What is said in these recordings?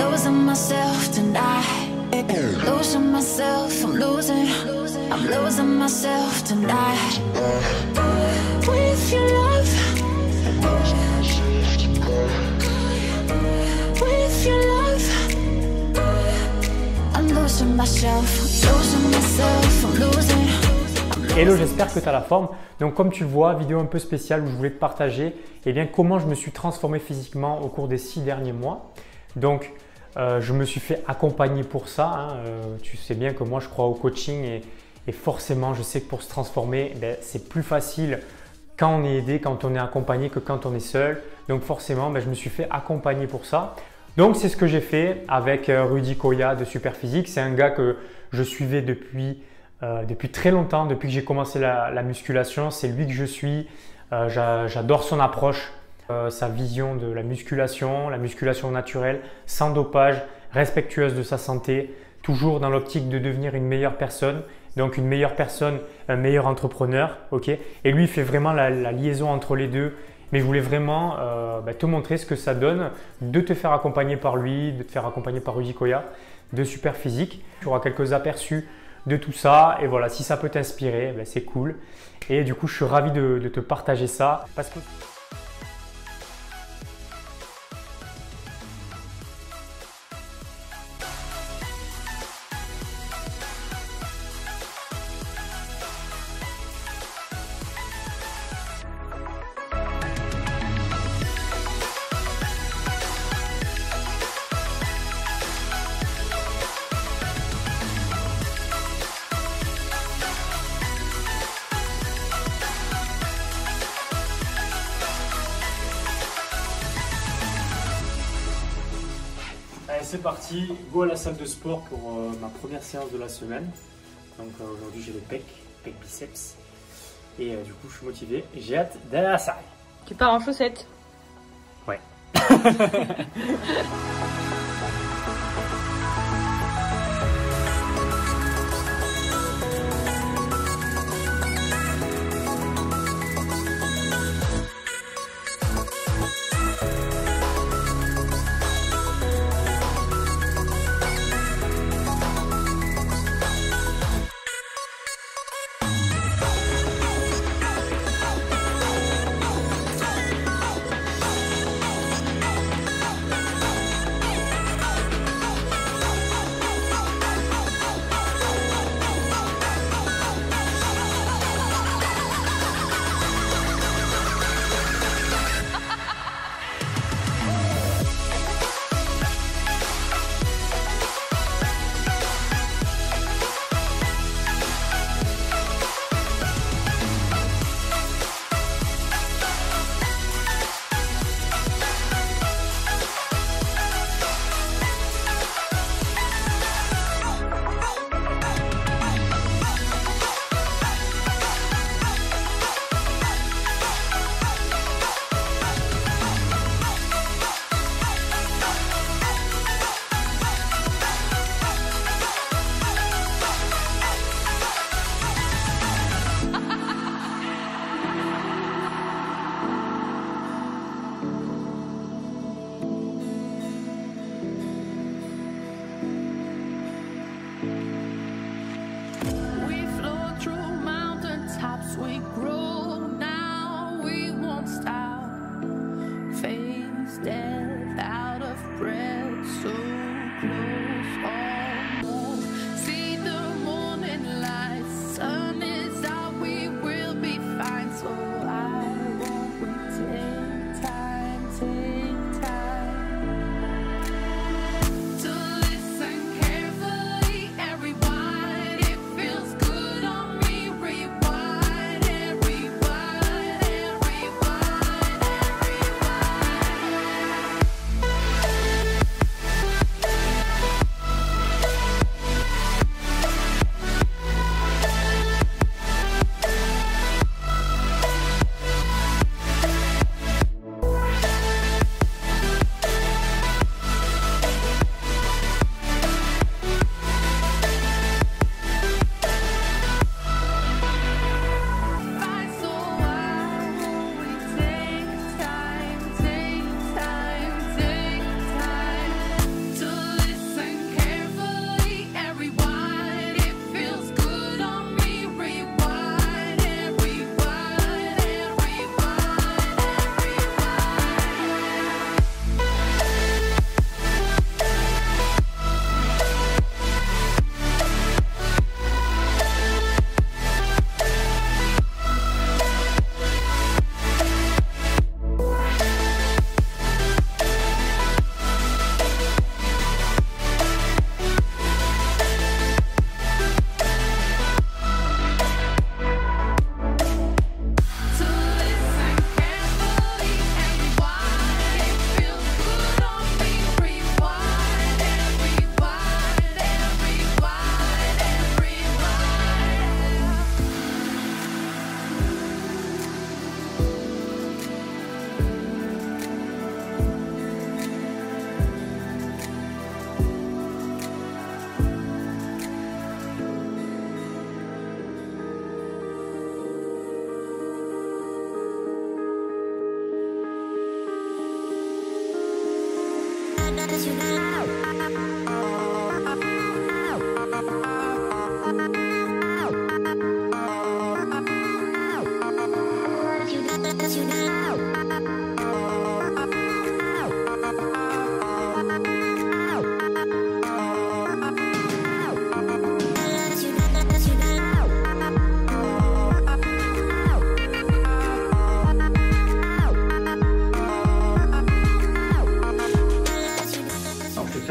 losing myself tonight. Losing myself, I'm losing myself tonight. With your love, with your love, I'm losing myself, I'm losing. Hello, j'espère que tu as la forme. Donc comme tu le vois, vidéo un peu spéciale où je voulais te partager comment je me suis transformé physiquement au cours des 6 derniers mois. Donc je me suis fait accompagner pour ça. Tu sais bien que moi je crois au coaching et forcément je sais que pour se transformer, c'est plus facile quand on est aidé, quand on est accompagné que quand on est seul. Donc forcément, je me suis fait accompagner pour ça. Donc c'est ce que j'ai fait avec Rudy Koya de Superphysique. C'est un gars que je suivais depuis très longtemps, depuis que j'ai commencé la musculation. C'est lui que je suis. J'adore son approche, sa vision de la musculation naturelle, sans dopage, respectueuse de sa santé, toujours dans l'optique de devenir une meilleure personne. Donc une meilleure personne, un meilleur entrepreneur. Okay, et lui, il fait vraiment la liaison entre les deux. Mais je voulais vraiment te montrer ce que ça donne de te faire accompagner par lui, de te faire accompagner par Rudy Koya de Superphysique. Tu auras quelques aperçus de tout ça et voilà, si ça peut t'inspirer, c'est cool. Et du coup, je suis ravi de te partager ça parce que… Allez, c'est parti, go à la salle de sport pour ma première séance de la semaine. Donc aujourd'hui j'ai les pecs biceps et du coup je suis motivé et j'ai hâte d'aller à la salle. Tu pars en chaussettes? Ouais.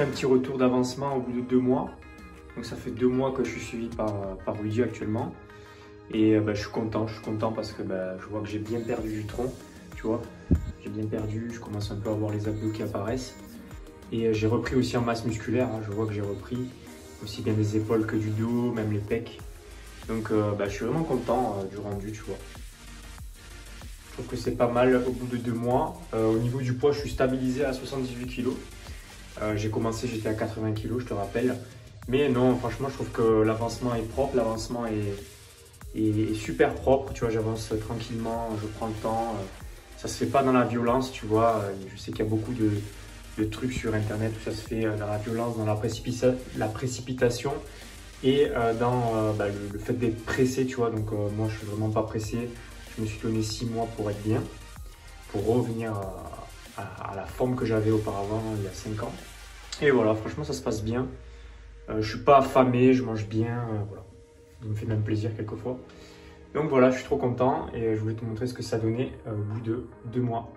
petit retour d'avancement au bout de 2 mois. Donc ça fait 2 mois que je suis suivi par Rudy actuellement. Et je suis content parce que je vois que j'ai bien perdu du tronc, tu vois. J'ai bien perdu, je commence un peu à voir les abdos qui apparaissent. Et j'ai repris aussi en masse musculaire, hein. Je vois que j'ai repris aussi bien les épaules que du dos, même les pecs. Donc je suis vraiment content du rendu, tu vois. Je trouve que c'est pas mal au bout de 2 mois. Au niveau du poids, je suis stabilisé à 78 kg. J'ai commencé, j'étais à 80 kg, je te rappelle. Mais non, franchement, je trouve que l'avancement est propre, l'avancement est super propre. Tu vois, j'avance tranquillement, je prends le temps. Ça se fait pas dans la violence, tu vois. Je sais qu'il y a beaucoup de trucs sur internet où ça se fait dans la violence, dans la précipitation et dans le fait d'être pressé, tu vois. Donc moi je suis vraiment pas pressé. Je me suis donné 6 mois pour être bien, pour revenir à la forme que j'avais auparavant il y a 5 ans. Et voilà, franchement ça se passe bien. Je suis pas affamé, je mange bien, voilà. Ça me fait même plaisir quelquefois. Donc voilà, je suis trop content et je voulais te montrer ce que ça donnait au bout de 2 mois.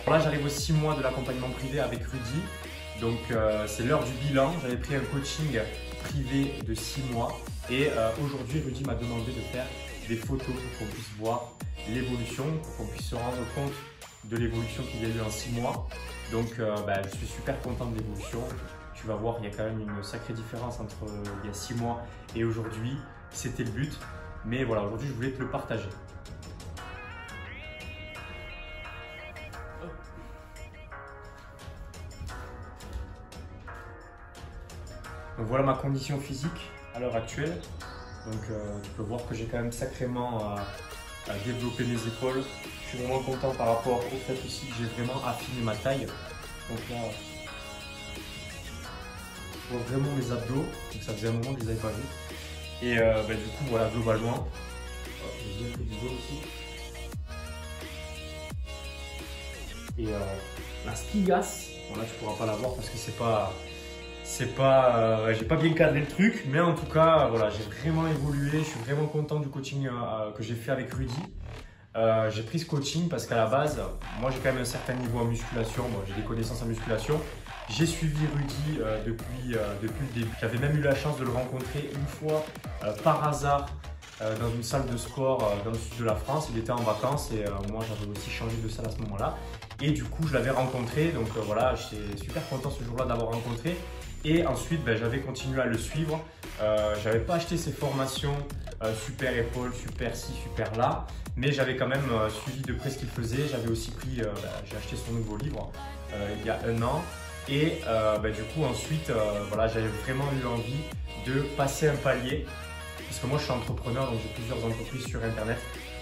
Là, j'arrive aux 6 mois de l'accompagnement privé avec Rudy. Donc, c'est l'heure du bilan. J'avais pris un coaching privé de 6 mois. Et aujourd'hui, Rudy m'a demandé de faire des photos pour qu'on puisse voir l'évolution, pour qu'on puisse se rendre compte de l'évolution qu'il y a eu en 6 mois. Donc, je suis super content de l'évolution. Tu vas voir, il y a quand même une sacrée différence entre il y a 6 mois et aujourd'hui. C'était le but. Mais voilà, aujourd'hui, je voulais te le partager. Donc voilà ma condition physique à l'heure actuelle. Donc tu peux voir que j'ai quand même sacrément développé mes épaules. Je suis vraiment content par rapport au fait aussi que j'ai vraiment affiné ma taille. Donc là, je vois vraiment mes abdos. Donc ça faisait un moment que je les avais pas vus. Et du coup voilà, globalement, j'ai bien fait du dos aussi. Et la spigasse, bon là tu pourras pas la voir parce que j'ai pas bien cadré le truc, mais en tout cas, voilà, j'ai vraiment évolué. Je suis vraiment content du coaching que j'ai fait avec Rudy. J'ai pris ce coaching parce qu'à la base, moi j'ai quand même un certain niveau en musculation. Bon, j'ai des connaissances en musculation. J'ai suivi Rudy depuis le début. J'avais même eu la chance de le rencontrer une fois par hasard dans une salle de sport dans le sud de la France. Il était en vacances et moi j'avais aussi changé de salle à ce moment-là. Et du coup, je l'avais rencontré. Donc voilà, j'étais super content ce jour-là d'avoir rencontré. Et ensuite, j'avais continué à le suivre. J'avais pas acheté ses formations super épaule, super ci, super là, mais j'avais quand même suivi de près ce qu'il faisait. J'avais aussi pris, j'ai acheté son nouveau livre il y a 1 an. Et du coup, ensuite, voilà, j'avais vraiment eu envie de passer un palier. Parce que moi, je suis entrepreneur, donc j'ai plusieurs entreprises sur Internet.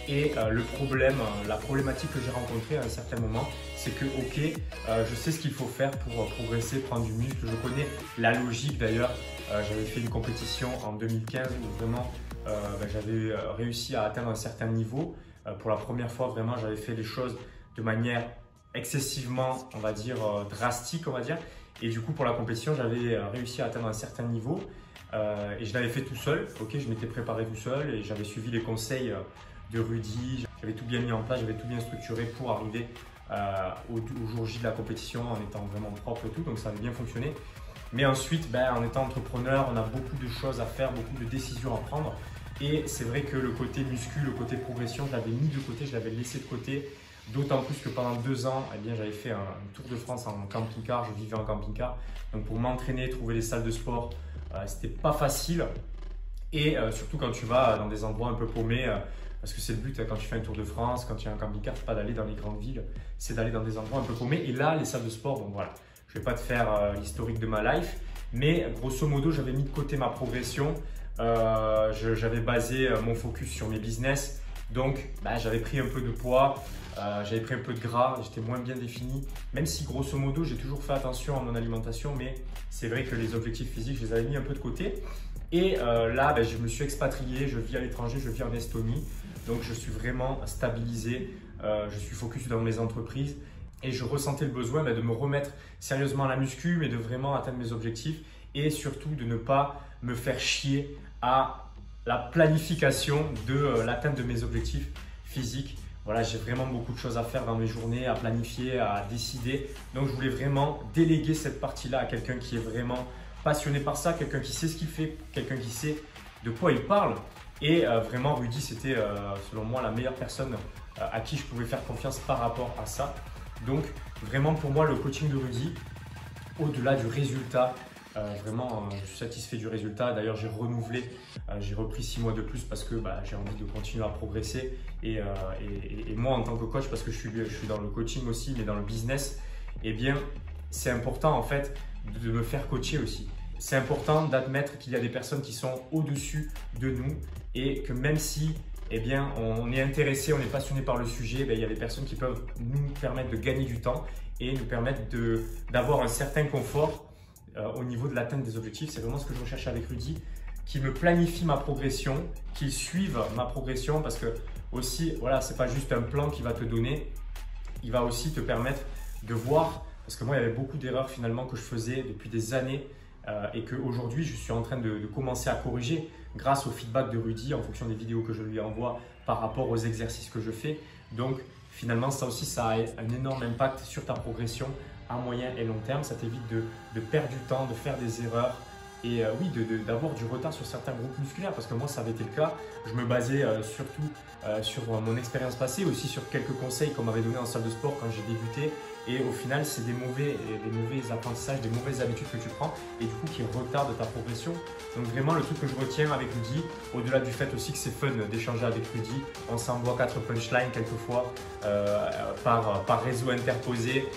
Et la problématique que j'ai rencontrée à un certain moment, c'est que ok, je sais ce qu'il faut faire pour progresser, prendre du muscle. Je connais la logique d'ailleurs. J'avais fait une compétition en 2015 où vraiment j'avais réussi à atteindre un certain niveau. Pour la première fois, vraiment, j'avais fait les choses de manière excessivement, on va dire, drastique, on va dire. Et du coup, pour la compétition, j'avais réussi à atteindre un certain niveau. Et je l'avais fait tout seul. Ok, je m'étais préparé tout seul et j'avais suivi les conseils de Rudy. J'avais tout bien mis en place, j'avais tout bien structuré pour arriver au jour J de la compétition en étant vraiment propre et tout. Donc ça avait bien fonctionné. Mais ensuite, en étant entrepreneur, on a beaucoup de choses à faire, beaucoup de décisions à prendre. Et c'est vrai que le côté muscu, le côté progression, je l'avais mis de côté, je l'avais laissé de côté. D'autant plus que pendant 2 ans, j'avais fait un tour de France en camping-car, je vivais en camping-car. Donc pour m'entraîner, trouver des salles de sport, c'était pas facile. Et surtout quand tu vas dans des endroits un peu paumés, parce que c'est le but quand tu fais un tour de France, quand tu as un camping-car, c'est pas d'aller dans les grandes villes, c'est d'aller dans des endroits un peu paumés. Et là, les salles de sport, donc voilà, je vais pas te faire l'historique de ma life, mais grosso modo, j'avais mis de côté ma progression. J'avais basé mon focus sur mes business. Donc, j'avais pris un peu de poids, j'avais pris un peu de gras, j'étais moins bien défini. Même si, grosso modo, j'ai toujours fait attention à mon alimentation, mais c'est vrai que les objectifs physiques, je les avais mis un peu de côté. Et là, je me suis expatrié, je vis à l'étranger, je vis en Estonie. Donc, je suis vraiment stabilisé, je suis focus dans mes entreprises. Et je ressentais le besoin de me remettre sérieusement à la muscu, mais de vraiment atteindre mes objectifs. Et surtout, de ne pas me faire chier à la planification de l'atteinte de mes objectifs physiques. Voilà, j'ai vraiment beaucoup de choses à faire dans mes journées, à planifier, à décider. Donc, je voulais vraiment déléguer cette partie-là à quelqu'un qui est vraiment passionné par ça, quelqu'un qui sait ce qu'il fait, quelqu'un qui sait de quoi il parle. Et vraiment, Rudy, c'était selon moi la meilleure personne à qui je pouvais faire confiance par rapport à ça. Donc, vraiment pour moi, le coaching de Rudy, au-delà du résultat, vraiment, je suis satisfait du résultat. D'ailleurs, j'ai renouvelé, j'ai repris 6 mois de plus parce que j'ai envie de continuer à progresser. Et moi, en tant que coach, parce que je suis dans le coaching aussi, mais dans le business, eh bien, c'est important en fait de me faire coacher aussi. C'est important d'admettre qu'il y a des personnes qui sont au-dessus de nous et que même si on est intéressé, on est passionné par le sujet, il y a des personnes qui peuvent nous permettre de gagner du temps et nous permettre d'avoir un certain confort au niveau de l'atteinte des objectifs. C'est vraiment ce que je recherche avec Rudy, qui me planifie ma progression, qu'il suive ma progression parce que aussi, voilà, c'est pas juste un plan qu'il va te donner, il va aussi te permettre de voir, parce que moi, il y avait beaucoup d'erreurs finalement que je faisais depuis des années et qu'aujourd'hui, je suis en train de commencer à corriger grâce au feedback de Rudy en fonction des vidéos que je lui envoie par rapport aux exercices que je fais. Donc, finalement, ça aussi, ça a un énorme impact sur ta progression à moyen et long terme. Ça t'évite de perdre du temps, de faire des erreurs et oui, d'avoir du retard sur certains groupes musculaires parce que moi, ça avait été le cas. Je me basais surtout sur mon expérience passée, aussi sur quelques conseils qu'on m'avait donné en salle de sport quand j'ai débuté. Et au final, c'est des mauvais apprentissages, des mauvaises habitudes que tu prends et du coup qui retardent ta progression. Donc vraiment, le truc que je retiens avec Rudy, au-delà du fait aussi que c'est fun d'échanger avec Rudy, on s'envoie 4 punchlines quelquefois par réseau interposé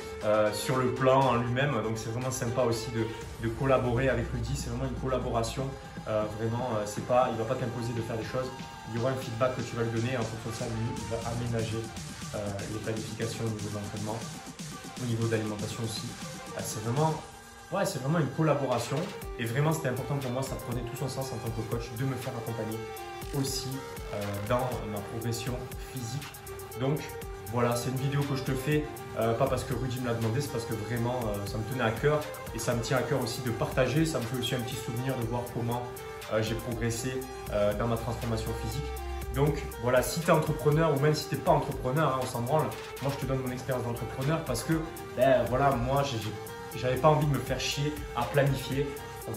sur le plan en lui-même. Donc c'est vraiment sympa aussi de collaborer avec Rudy. C'est vraiment une collaboration. Vraiment, il ne va pas t'imposer de faire des choses. Il y aura un feedback que tu vas lui donner et en fonction de ça, lui, il va aménager les planifications au niveau de l'entraînement, au niveau de l'alimentation aussi. C'est vraiment une collaboration et vraiment c'était important pour moi, ça prenait tout son sens en tant que coach de me faire accompagner aussi dans ma progression physique. Donc voilà, c'est une vidéo que je te fais, pas parce que Rudy me l'a demandé, c'est parce que vraiment ça me tenait à cœur et ça me tient à cœur aussi de partager. Ça me fait aussi un petit souvenir de voir comment j'ai progressé dans ma transformation physique. Donc voilà, si tu es entrepreneur ou même si tu n'es pas entrepreneur, on s'en branle. Moi, je te donne mon expérience d'entrepreneur parce que voilà, moi, j'avais pas envie de me faire chier à planifier.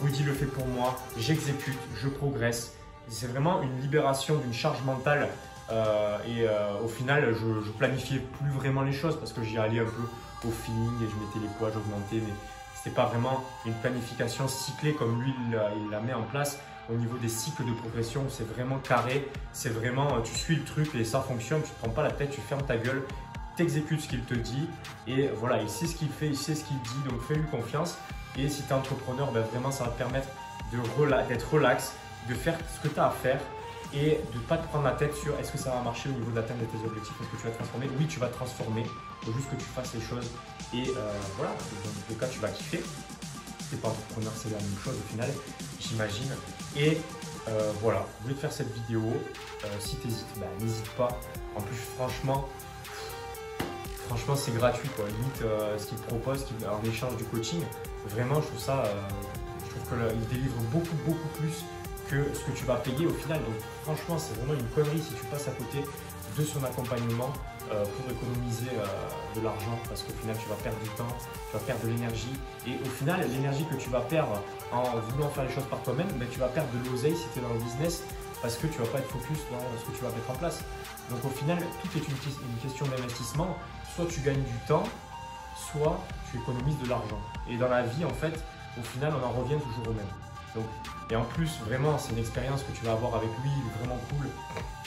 Rudy le fait pour moi, j'exécute, je progresse. C'est vraiment une libération d'une charge mentale et au final, je planifiais plus vraiment les choses parce que j'y allais un peu au feeling et je mettais les poids, j'augmentais, mais c'était pas vraiment une planification cyclée comme lui il la met en place. Au niveau des cycles de progression, c'est vraiment carré, c'est vraiment, tu suis le truc et ça fonctionne, tu ne te prends pas la tête, tu fermes ta gueule, tu exécutes ce qu'il te dit et voilà, il sait ce qu'il fait, il sait ce qu'il dit, donc fais-lui confiance. Et si tu es entrepreneur, vraiment ça va te permettre d'être relax, de faire ce que tu as à faire et de ne pas te prendre la tête sur est-ce que ça va marcher au niveau d'atteindre tes objectifs, est-ce que tu vas transformer. Oui, tu vas transformer, il faut juste que tu fasses les choses et voilà, dans tous les cas, tu vas kiffer. Si tu n'es pas entrepreneur, c'est la même chose au final, j'imagine. Et voilà, je voulais te faire cette vidéo. Si tu hésites, n'hésite pas. En plus, franchement, c'est gratuit quoi. Limite, ce qu'il te propose en échange du coaching, vraiment, je trouve ça, je trouve qu'il délivre beaucoup plus que ce que tu vas payer au final. Donc, franchement, c'est vraiment une connerie si tu passes à côté de son accompagnement pour économiser de l'argent parce qu'au final, tu vas perdre du temps, tu vas perdre de l'énergie et au final, l'énergie que tu vas perdre en voulant faire les choses par toi-même, tu vas perdre de l'oseille si tu es dans le business parce que tu ne vas pas être focus dans ce que tu vas mettre en place. Donc, au final, tout est une question d'investissement. Soit tu gagnes du temps, soit tu économises de l'argent. Et dans la vie, en fait, au final, on en revient toujours au même. Donc, et en plus, vraiment, c'est une expérience que tu vas avoir avec lui, il est vraiment cool.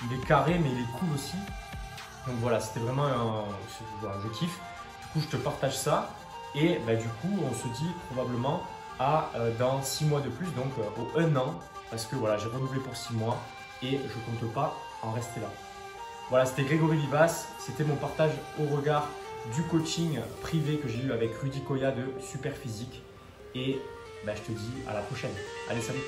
Il est carré, mais il est cool aussi. Donc voilà, c'était vraiment je kiffe. Du coup, je te partage ça. Et du coup, on se dit probablement dans 6 mois de plus, donc au 1 an. Parce que voilà, j'ai renouvelé pour 6 mois et je ne compte pas en rester là. Voilà, c'était Grégory Vivas. C'était mon partage au regard du coaching privé que j'ai eu avec Rudy Koya de Super Physique. Et je te dis à la prochaine. Allez, salut!